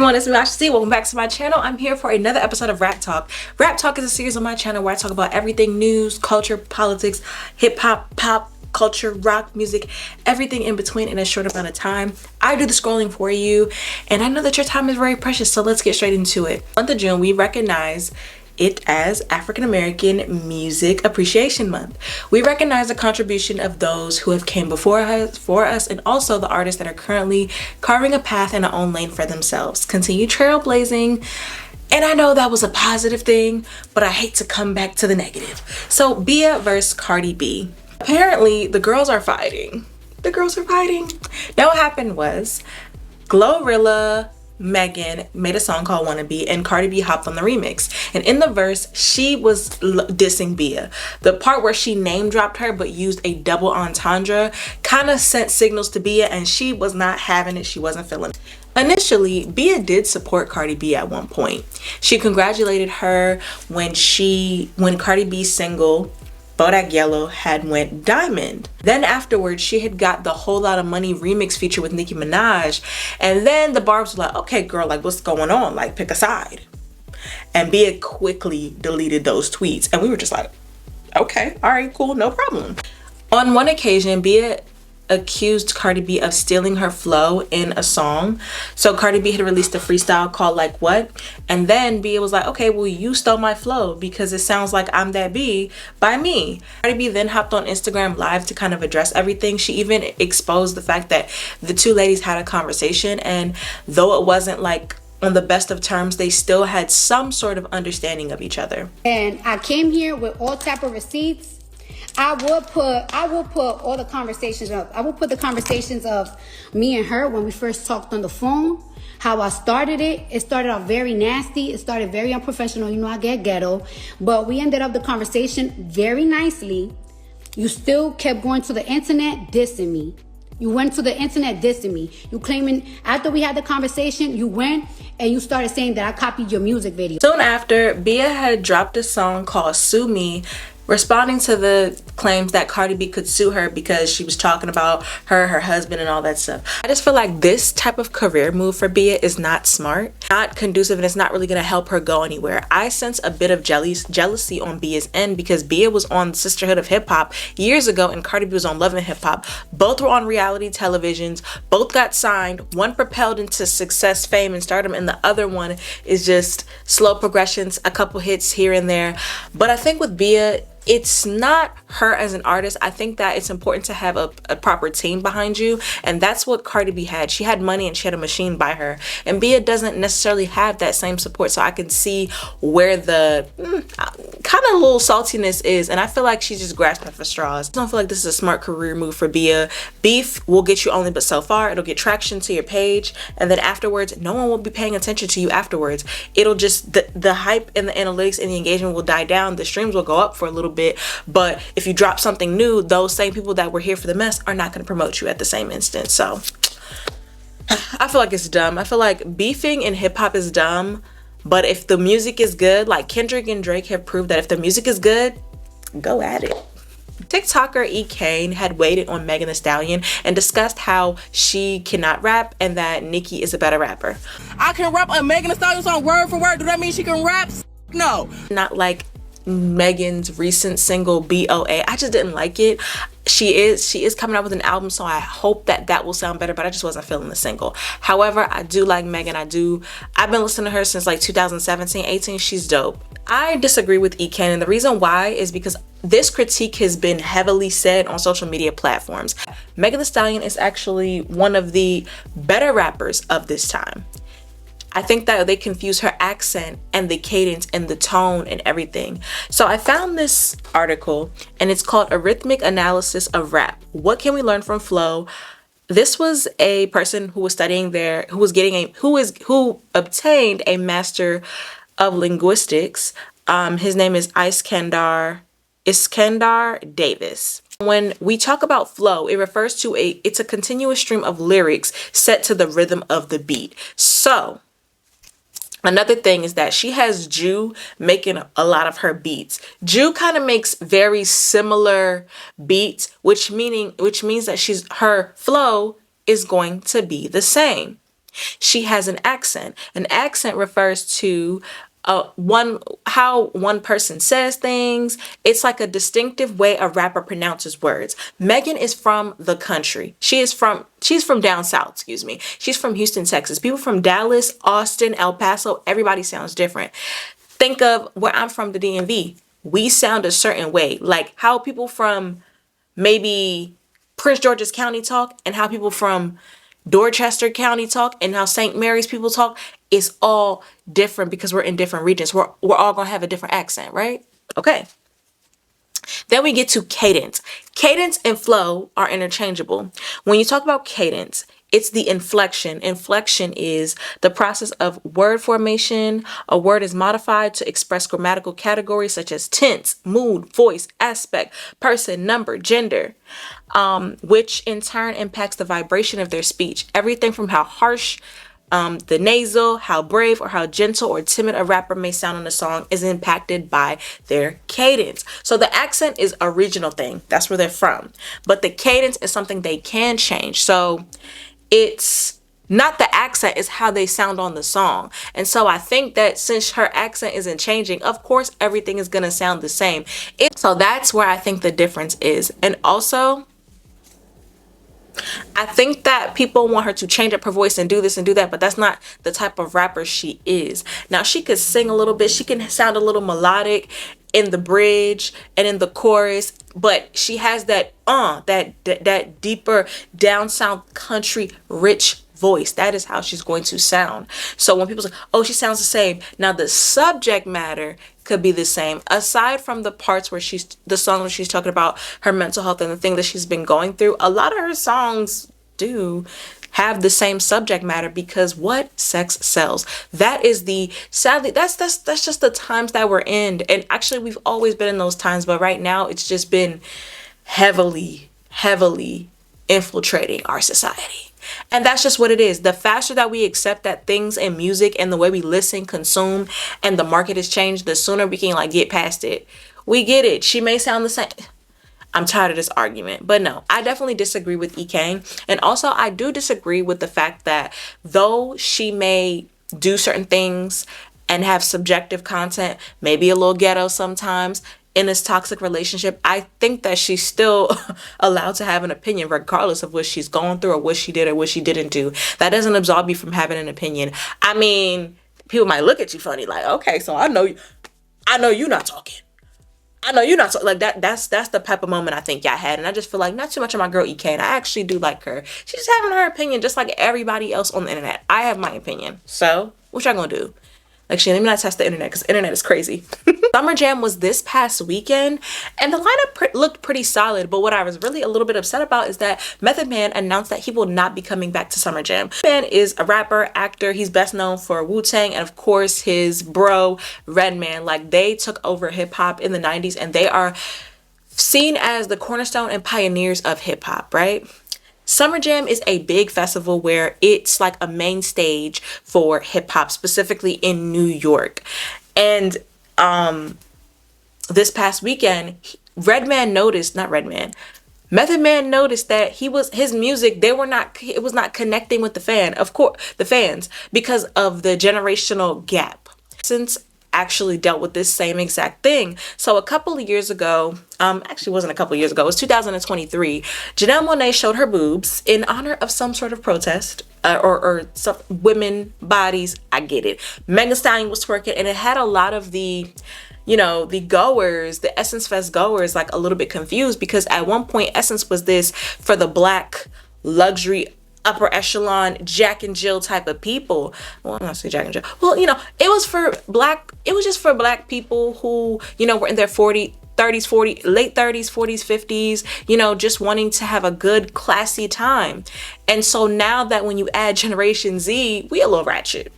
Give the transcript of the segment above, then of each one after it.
everyone, it's me, Ashley. Welcome back to my channel. I'm here for another episode of Rap Talk. Rap Talk is a series on my channel where I talk about everything news, culture, politics, hip-hop, pop culture, rock, music, everything in between in a short amount of time. I do the scrolling for you, and I know that your time is very precious, so let's get straight into it. Month of June, we recognize it as African American Music Appreciation Month. We recognize the contribution of those who have came before us, and also the artists that are currently carving a path in their own lane for themselves. Continue trailblazing. And I know that was a positive thing, but I hate to come back to the negative. So Bia versus Cardi B. Apparently the girls are fighting. Now what happened was Glorilla Megan made a song called Wannabe, and Cardi B hopped on the remix, and in the verse she was dissing Bia. The part where she name dropped her but used a double entendre kind of sent signals to Bia, and she was not having it. She wasn't feeling it. Initially, Bia did support Cardi B at one point. She congratulated her when Cardi B's single Bodak Yellow had went diamond. Then afterwards, she had got the Whole Lot of Money remix feature with Nicki Minaj, and then the Barbs were like, okay girl, like what's going on, like pick a side. And Bia quickly deleted those tweets, and we were just like, okay, all right, cool, no problem. On one occasion, Bia accused Cardi B of stealing her flow in a song. So Cardi B had released a freestyle called Like What, and then Bia was like, okay, well you stole my flow because it sounds like I'm That B by me. Cardi B then hopped on Instagram Live to kind of address everything. She even exposed the fact that the two ladies had a conversation, and though it wasn't like on the best of terms, they still had some sort of understanding of each other. And I came here with all type of receipts. I will put all the conversations up. I will put the conversations of me and her when we first talked on the phone, how I started it. It started off very nasty. It started very unprofessional. You know, I get ghetto, but we ended up the conversation very nicely. You still kept going to the internet dissing me. You went to the internet dissing me. You claiming after we had the conversation, you went and you started saying that I copied your music video. Soon after, Bia had dropped a song called Sue Me, responding to the claims that Cardi B could sue her because she was talking about her husband and all that stuff. I just feel like this type of career move for Bia is not smart, not conducive, and it's not really going to help her go anywhere. I sense a bit of jealousy on Bia's end because Bia was on Sisterhood of Hip Hop years ago and Cardi B was on Love and Hip Hop. Both were on reality televisions, both got signed, one propelled into success, fame, and stardom, and the other one is just slow progressions, a couple hits here and there. But I think with Bia, it's not her as an artist. I think that it's important to have a proper team behind you, and that's what Cardi B had. She had money and she had a machine by her, and Bia doesn't necessarily have that same support, so I can see where the kind of little saltiness is, and I feel like she's just grasping for straws. I don't feel like this is a smart career move for Bia. Beef will get you only but so far. It'll get traction to your page, and then afterwards, no one will be paying attention to you afterwards. It'll just, the hype and the analytics and the engagement will die down. The streams will go up for a little bit, but if you drop something new, those same people that were here for the mess are not going to promote you at the same instant. So I feel like it's dumb. I feel like beefing in hip-hop is dumb, but if the music is good, like Kendrick and Drake have proved that if the music is good, go at it. TikToker E. Kane had waited on Megan Thee Stallion and discussed how she cannot rap and that Nicki is a better rapper. I can rap a Megan Thee Stallion song word for word. Do that mean she can rap? No. Not like Megan's recent single BOA. I just didn't like it. She is coming out with an album, so I hope that will sound better, but I just wasn't feeling the single. However, I do like Megan. I've been listening to her since like 2017, 18. She's dope. I disagree with E. Kane, and the reason why is because this critique has been heavily said on social media platforms. Megan Thee Stallion is actually one of the better rappers of this time. I think that they confuse her accent and the cadence and the tone and everything. So I found this article, and it's called A Rhythmic Analysis of Rap. What can we learn from flow? This was a person who was studying there, who obtained a Master of Linguistics. His name is Iskandar Davis. When we talk about flow, it refers to it's a continuous stream of lyrics set to the rhythm of the beat. So another thing is that she has Jew making a lot of her beats. Jew kind of makes very similar beats, which means that her flow is going to be the same. She has an accent. An accent refers to how one person says things. It's like a distinctive way a rapper pronounces words. Megan is from the country. She's from down south, excuse me. She's from Houston, Texas. People from Dallas, Austin, El Paso, everybody sounds different. Think of where I'm from, the DMV. We sound a certain way, like how people from maybe Prince George's County talk and how people from Dorchester County talk and how St. Mary's people talk is all different because we're in different regions. We're all gonna have a different accent, right? Okay. Then we get to cadence. Cadence and flow are interchangeable. When you talk about cadence, it's the inflection. Inflection is the process of word formation. A word is modified to express grammatical categories such as tense, mood, voice, aspect, person, number, gender, which in turn impacts the vibration of their speech. Everything from how harsh the nasal, how brave or how gentle or timid a rapper may sound in a song is impacted by their cadence. So the accent is a regional thing. That's where they're from. But the cadence is something they can change. So it's not the accent, it's how they sound on the song. And so I think that since her accent isn't changing, of course, everything is going to sound the same. So that's where I think the difference is. And also, I think that people want her to change up her voice and do this and do that, but that's not the type of rapper she is. Now, she could sing a little bit. She can sound a little melodic in the bridge and in the chorus, but she has that deeper down south country rich voice. That is how she's going to sound. So when people say, oh, she sounds the same, now the subject matter could be the same, aside from the parts where the song where she's talking about her mental health and the thing that she's been going through. A lot of her songs do have the same subject matter because what? Sex sells. That is sadly, that's just the times that we're in. And actually we've always been in those times, but right now it's just been heavily infiltrating our society. And that's just what it is. The faster that we accept that things in music and the way we listen, consume, and the market has changed, the sooner we can get past it. We get it. She may sound the same. I'm tired of this argument. But no, I definitely disagree with EK. And also, I do disagree with the fact that though she may do certain things and have subjective content, maybe a little ghetto sometimes, in this toxic relationship, I think that she's still allowed to have an opinion regardless of what she's going through or what she did or what she didn't do. That doesn't absolve you from having an opinion. I mean, people might look at you funny, like, okay, so I know you're not talking. I know you're not talking. Like that's the type of moment I think y'all had. And I just feel like not too much of my girl EK, and I actually do like her. She's just having her opinion just like everybody else on the internet. I have my opinion. So what y'all gonna do? Like, let me not test the internet because the internet is crazy. Summer Jam was this past weekend and the lineup looked pretty solid. But what I was really a little bit upset about is that Method Man announced that he will not be coming back to Summer Jam. Man is a rapper, actor. He's best known for Wu-Tang and of course his bro Redman. Like, they took over hip hop in the 90s and they are seen as the cornerstone and pioneers of hip hop, right? Summer Jam is a big festival where it's like a main stage for hip hop, specifically in New York. And this past weekend, Method Man noticed that his music, it was not connecting with the fans because of the generational gap. Since actually dealt with this same exact thing. So a couple of years ago, actually wasn't a couple of years ago, it was 2023, Janelle Monáe showed her boobs in honor of some sort of protest or some women bodies. I get it. Megan Thee Stallion was twerking and it had a lot of the Essence Fest goers like a little bit confused because at one point Essence was this for the black luxury upper echelon Jack and Jill type of people. Well, I'm not saying Jack and Jill. Well, it was just for black people who, were in their late 30s, 40s, 50s, just wanting to have a good, classy time. And so now that when you add Generation Z, we a little ratchet.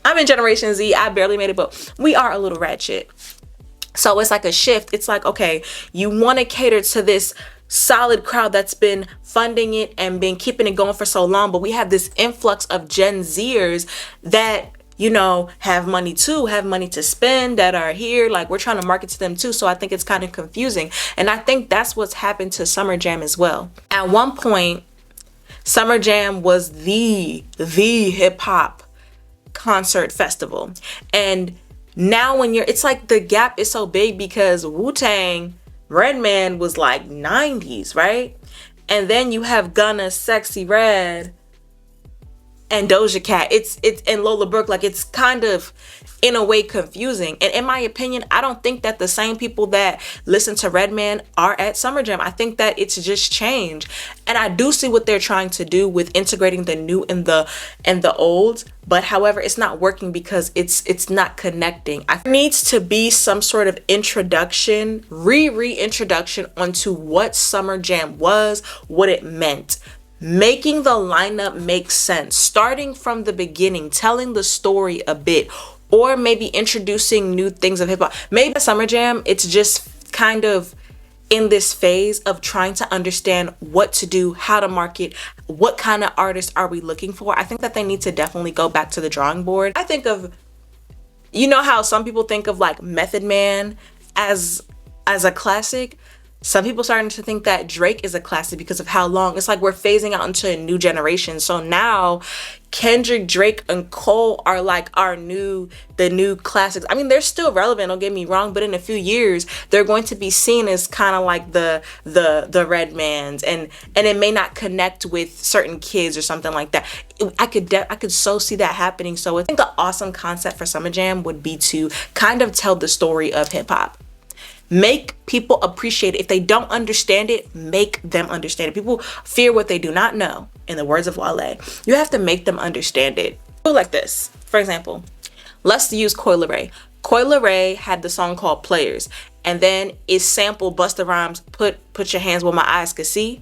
I'm in Generation Z. I barely made it, but we are a little ratchet. So it's like a shift. It's like, okay, you want to cater to this solid crowd that's been funding it and been keeping it going for so long, but we have this influx of Gen Zers that have money to spend, that are here, like we're trying to market to them too. So I think it's kind of confusing, and I think that's what's happened to Summer Jam as well. At one point, Summer Jam was the hip hop concert festival. And now when it's like the gap is so big because Wu-Tang, Redman was like 90s, right? And then you have Gunna's Sexxy Red and Doja Cat. It's and Lola Brooke. Like, it's kind of in a way confusing. And in my opinion, I don't think that the same people that listen to Redman are at Summer Jam. I think that it's just changed. And I do see what they're trying to do with integrating the new and the old. But however, it's not working because it's not connecting. There needs to be some sort of introduction, reintroduction onto what Summer Jam was, what it meant. Making the lineup make sense, starting from the beginning, telling the story a bit, or maybe introducing new things of hip hop. Maybe Summer Jam, it's just kind of in this phase of trying to understand what to do, how to market, what kind of artists are we looking for. I think that they need to definitely go back to the drawing board. I think of, you know how some people think of like Method Man as a classic? Some people starting to think that Drake is a classic because of how long. It's like we're phasing out into a new generation. So now Kendrick, Drake, and Cole are like the new classics. I mean, they're still relevant, don't get me wrong, but in a few years, they're going to be seen as kind of like the Redmans, and it may not connect with certain kids or something like that. I could so see that happening. So I think an awesome concept for Summer Jam would be to kind of tell the story of hip hop. Make people appreciate it. If they don't understand it, make them understand it. People fear what they do not know. In the words of Wale, you have to make them understand it. Like this, for example, let's use Coi Leray. Coi Leray had the song called Players, and then it sampled Busta Rhymes' Put Your Hands Where My Eyes Could See.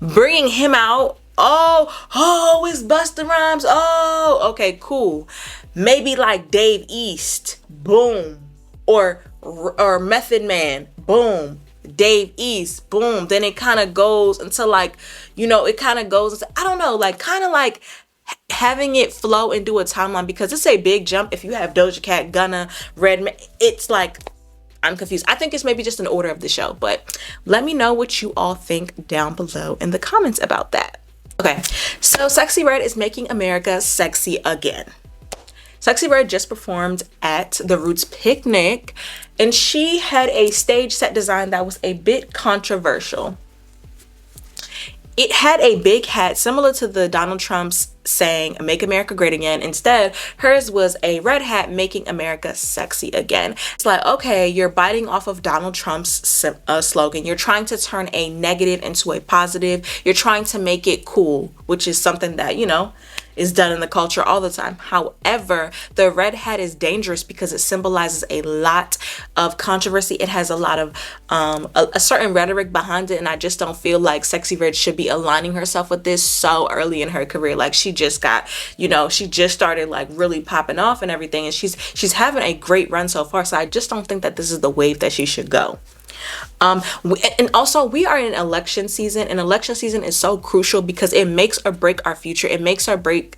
Bringing him out, oh, it's Busta Rhymes. Oh, okay, cool. Maybe like Dave East, boom, or Method Man, boom, Dave East, boom. Then it kind of goes into like, it kind of goes into, I don't know, like kind of like having it flow and do a timeline, because it's a big jump if you have Doja Cat, Gunna, Redman. It's like, I'm confused. I think it's maybe just an order of the show, but let me know what you all think down below in the comments about that. Okay, so Sexxy Red is making America sexy again. Sexxy Red just performed at the Roots Picnic, and she had a stage set design that was a bit controversial. It had a big hat similar to the Donald Trump's saying "Make America Great Again." Instead, hers was a red hat making America sexy again. It's like, okay, you're biting off of Donald Trump's slogan. You're trying to turn a negative into a positive. You're trying to make it cool, which is something that, is done in the culture all the time. However, the red hat is dangerous because it symbolizes a lot of controversy. It has a lot of a certain rhetoric behind it, and I just don't feel like Sexxy Red should be aligning herself with this so early in her career. Like, she just got, she just started like really popping off and everything, and she's having a great run so far. So I just don't think that this is the wave that she should go. And also, we are in election season, and election season is so crucial because it makes or break our future. It makes or break,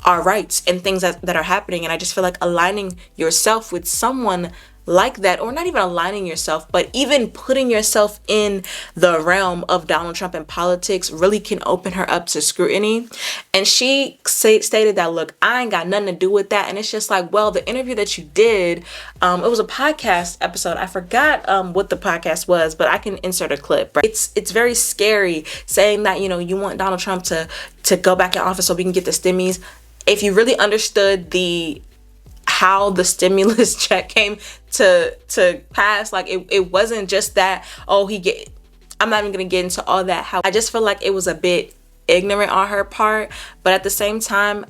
our rights and things that are happening. And I just feel like aligning yourself with someone like that, or not even aligning yourself, but even putting yourself in the realm of Donald Trump and politics really can open her up to scrutiny. And she stated that, look, I ain't got nothing to do with that. And it's just like, well, the interview that you did, it was a podcast episode. I forgot what the podcast was, but I can insert a clip. Right? It's very scary saying that, you want Donald Trump to go back in office so we can get the stimmies. If you really understood how the stimulus check came to pass, like it wasn't just that, I'm not even gonna get into all that. How I just feel like it was a bit ignorant on her part, but at the same time,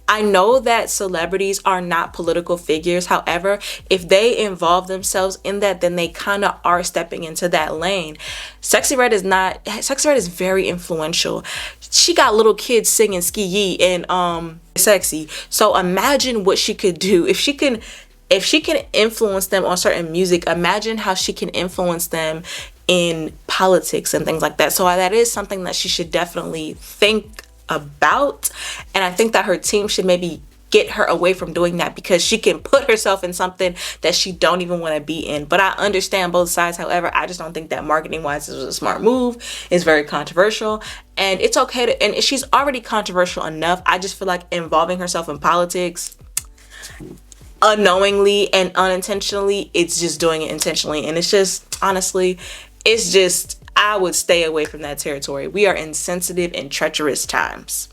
I know that celebrities are not political figures. However, if they involve themselves in that, then they kind of are stepping into that lane. Sexxy Red is very influential. She got little kids singing Ski Yee and Sexy. So imagine what she could do if she can influence them on certain music. Imagine how she can influence them in politics and things like that. So that is something that she should definitely think about, and I think that her team should maybe get her away from doing that, because she can put herself in something that she don't even want to be in. But I understand both sides. However, I just don't think that marketing wise is a smart move. It's very controversial, and it's okay to, and she's already controversial enough. I just feel like involving herself in politics unknowingly and unintentionally, it's just doing it intentionally. And it's just, honestly, it's just, I would stay away from that territory. We are in sensitive and treacherous times.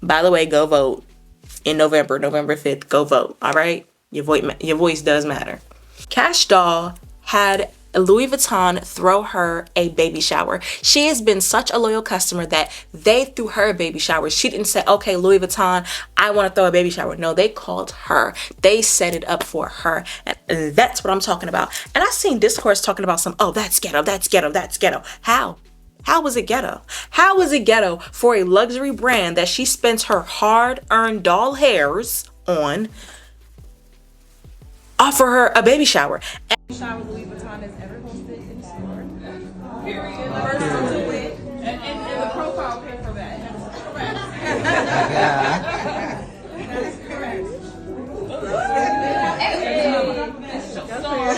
By the way, go vote in November 5th. Go vote, all right? Your voice does matter. Cash Doll had Louis Vuitton throw her a baby shower. She has been such a loyal customer that they threw her a baby shower. She didn't say, okay, Louis Vuitton, I want to throw a baby shower. No, they called her. They set it up for her. And that's what I'm talking about. And I've seen discourse talking about some, oh, that's ghetto, that's ghetto, that's ghetto. How? How was it ghetto? How was it ghetto for a luxury brand that she spends her hard-earned doll hairs on, offer her a baby shower? Shower Louis Vuitton has ever hosted in the store. Period. First to do it. And the profile pic for that.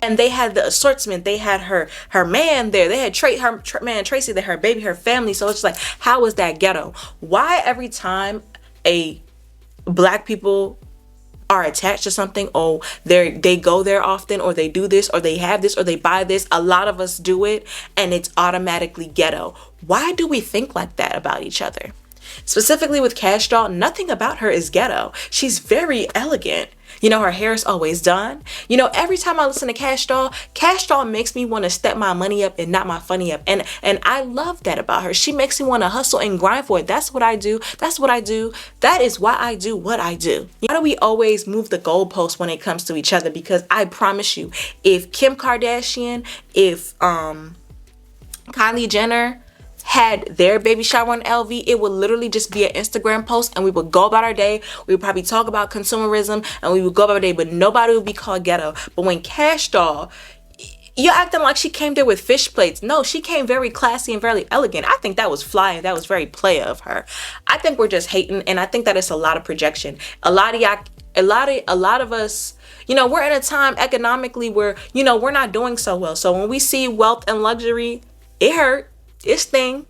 And they had the assortment. They had her man there. They had her man Tracy there, her baby, her family. So it's like, how is that ghetto? Why every time a black people are attached to something, oh, they go there often, or they do this, or they have this, or they buy this, a lot of us do it, and it's automatically ghetto. Why do we think like that about each other? Specifically with Cash Doll, nothing about her is ghetto. She's very elegant. You know, her hair is always done. You know, every time I listen to Cash Doll makes me want to step my money up and not my funny up. And I love that about her. She makes me want to hustle and grind for it. That's what I do. That's what I do. That is why I do what I do. Why do we always move the goalposts when it comes to each other? Because I promise you, if Kim Kardashian, if Kylie Jenner had their baby shower on LV, it would literally just be an Instagram post, and we would go about our day. We would probably talk about consumerism, and we would go about our day, but nobody would be called ghetto. But when Cash Doll, you're acting like she came there with fish plates. No, she came very classy and very elegant. I think that was fly, and that was very play of her. I think we're just hating, and I think that it's a lot of projection. A lot of us, you know, we're in a time economically where, you know, we're not doing so well. So when we see wealth and luxury, it hurt. It's thing.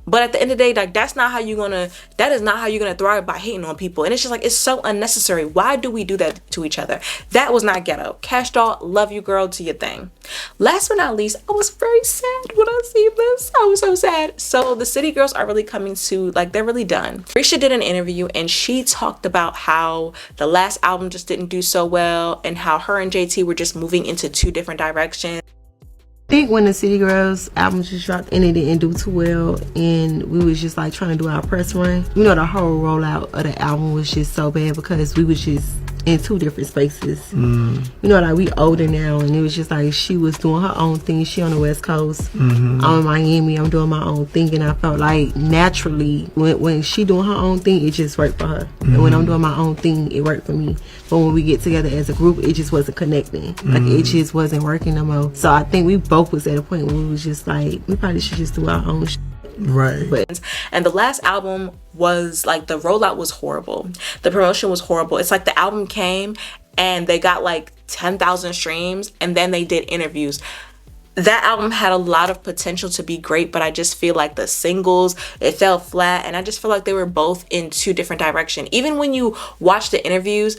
But at the end of the day, like, that is not how you're gonna thrive, by hating on people. And it's just like, it's so unnecessary. Why do we do that to each other? That was not ghetto. Cash Doll, love you, girl, do your thing. Last but not least, I was very sad when I see this. I was so sad. So the City Girls are really coming to, like, they're really done. Risha did an interview, and she talked about how the last album just didn't do so well, and how her and JT were just moving into two different directions. I think when the City Girls album just dropped and it didn't do too well, and we was just like trying to do our press run, you know, the whole rollout of the album was just so bad because we was just in two different spaces. You know, like, we older now, and it was just like she was doing her own thing. She on the West Coast, I'm in Miami, I'm doing my own thing, and I felt like naturally when she doing her own thing, it just worked for her, and when I'm doing my own thing, it worked for me. But when we get together as a group, it just wasn't connecting. Like, it just wasn't working no more. So I think we both was at a point where we was just like, we probably should just do our own shit. Right. And the last album was like, the rollout was horrible. The promotion was horrible. It's like the album came and they got like 10,000 streams, and then they did interviews. That album had a lot of potential to be great, but I just feel like the singles, it fell flat, and I just feel like they were both in two different directions. Even when you watch the interviews,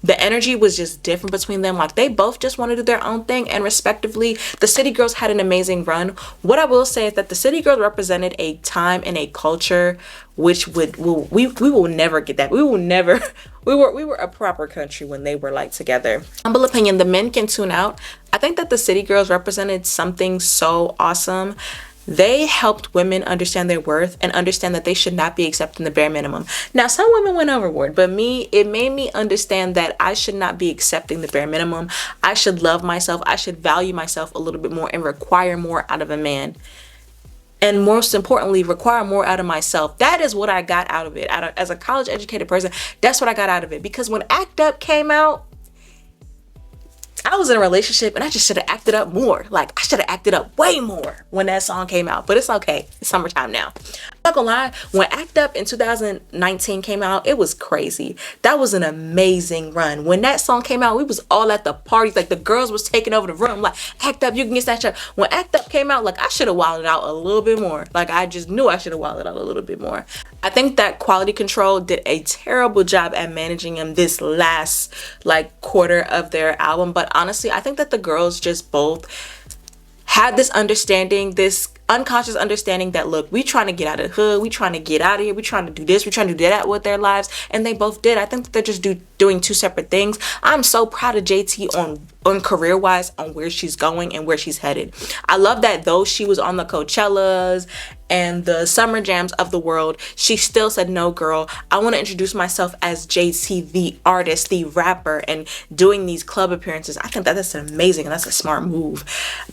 the energy was just different between them. Like, they both just wanted to do their own thing, and respectively, the City Girls had an amazing run. What I will say is that the City Girls represented a time and a culture which we will never get that. We were a proper country when they were like together. Humble opinion, the men can tune out. I think that the City Girls represented something so awesome. They helped women understand their worth and understand that they should not be accepting the bare minimum. Now, some women went overboard, but it made me understand that I should not be accepting the bare minimum. I should love myself. I should value myself a little bit more and require more out of a man. And most importantly, require more out of myself. That is what I got out of it. As a college educated person, that's what I got out of it. Because when Act Up came out, I was in a relationship and I just should have acted up more. Like, I should have acted up way more when that song came out. But it's okay. It's summertime now. Not gonna lie, when Act Up in 2019 came out, it was crazy. That was an amazing run. When that song came out, we was all at the parties. Like, the girls was taking over the room. Like, Act Up, you can get that shit. When Act Up came out, like, I should have wilded out a little bit more. Like, I just knew I should have wilded out a little bit more. I think that Quality Control did a terrible job at managing him this last, like, quarter of their album. But honestly, I think that the girls just both had this understanding, this unconscious understanding that, look, we trying to get out of the hood, we trying to get out of here, we trying to do this, we trying to do that with their lives, and they both did. I think that they're just doing two separate things. I'm so proud of JT on career wise, on where she's going and where she's headed. I love that though she was on the Coachellas and the Summer Jams of the world, she still said, no girl, I want to introduce myself as JT, the artist, the rapper, and doing these club appearances. I think that that's amazing and that's a smart move,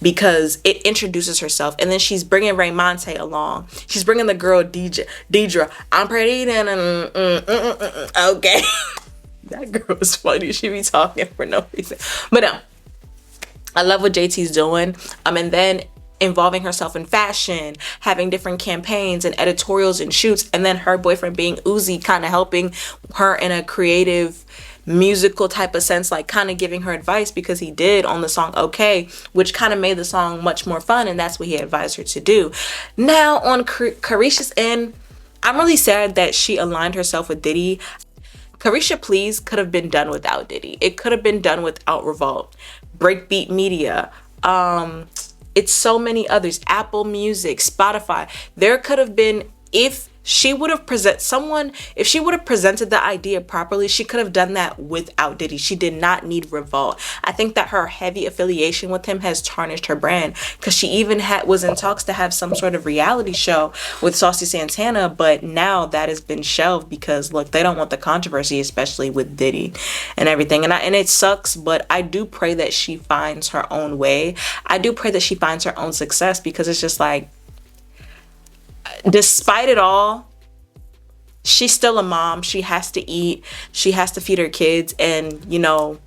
because it introduces herself. And then she's bringing Raymonte along. She's bringing the girl Deidre. I'm pretty okay. That girl is funny. She be talking for no reason. But no, I love what JT's doing. And then involving herself in fashion, having different campaigns and editorials and shoots, and then her boyfriend being Uzi, kind of helping her in a creative musical type of sense, like kind of giving her advice, because he did on the song Okay, which kind of made the song much more fun, and that's what he advised her to do. Now on Carisha's end, I'm really sad that she aligned herself with Diddy. Carisha Please could have been done without Diddy. It could have been done without Revolt, Breakbeat Media, it's so many others, Apple Music, Spotify. There could have been, if she would have if she would have presented the idea properly, she could have done that without Diddy. She did not need Revolt. I think that her heavy affiliation with him has tarnished her brand, because she even was in talks to have some sort of reality show with Saucy Santana, but now that has been shelved because, look, they don't want the controversy, especially with Diddy and everything. And it sucks, but I do pray that she finds her own way. I do pray that she finds her own success, because it's just like, despite it all, she's still a mom. She has to eat. She has to feed her kids. And, you know,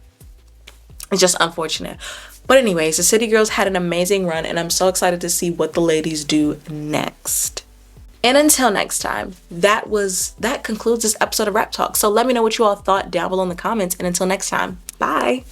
it's just unfortunate. But anyways, the City Girls had an amazing run, and I'm so excited to see what the ladies do next. And until next time, that concludes this episode of Rap Talk. So let me know what you all thought down below in the comments. And until next time, bye.